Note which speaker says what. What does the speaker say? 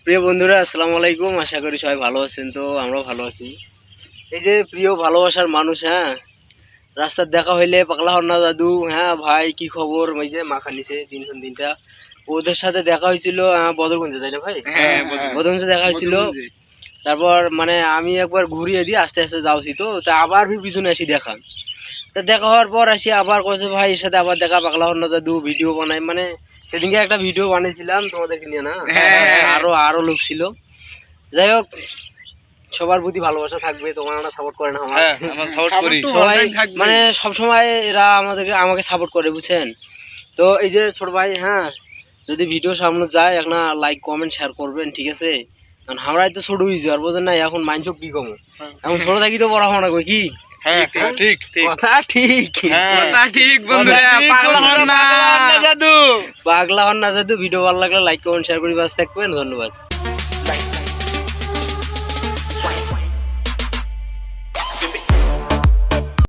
Speaker 1: প্রিয় বন্ধুরা আসসালামু আলাইকুম, আশা করি সবাই ভালো আছেন। তো আমরাও ভালো আছি। এই যে প্রিয় ভালোবাসার মানুষ, হ্যাঁ, রাস্তার দেখা হইলে পাগলা হন না দাদু, হ্যাঁ ভাই কি খবর, ওই যে মাখা নিচে তিনটা ওদের সাথে দেখা হয়েছিল বদরগঞ্জে, তাই না ভাই? বদরগঞ্জে দেখা হয়েছিল। তারপর মানে আমি একবার ঘুরিয়ে দিয়ে আস্তে আস্তে যাওছি, তো তা আবার পিছনে আসি দেখা। তা দেখা হওয়ার পর আসি আবার কয়েছে ভাই এর সাথে আবার দেখা, পাগলা হন না দাদু, ভিডিও বানাই। মানে সেদিনকে একটা ভিডিও বানিয়েছিলাম তোমাদেরকে নিয়ে, না আরো লোক ছিল। যাই হোক, সবার প্রতি ভালোবাসা থাকবে, তোমার সাপোর্ট করে না আমার, সবাই মানে সবসময় এরা আমাকে সাপোর্ট করে, বুঝছেন? তো এই যে ছোট ভাই, হ্যাঁ, যদি ভিডিও সামনে যায় একটা লাইক কমেন্ট শেয়ার করবেন, ঠিক আছে? কারণ আমরাই তো ছোট হয়েছি, আর বোঝেন না এখন মাইন্ড কি কমো, এখন ছোট থাকি তো পড়াশোনা করি কি। পাগলা হন না জাদু। ভিডিও ভালো লাগলে লাইক কমেন্ট শেয়ার করি, বাস থাকবেন, ধন্যবাদ।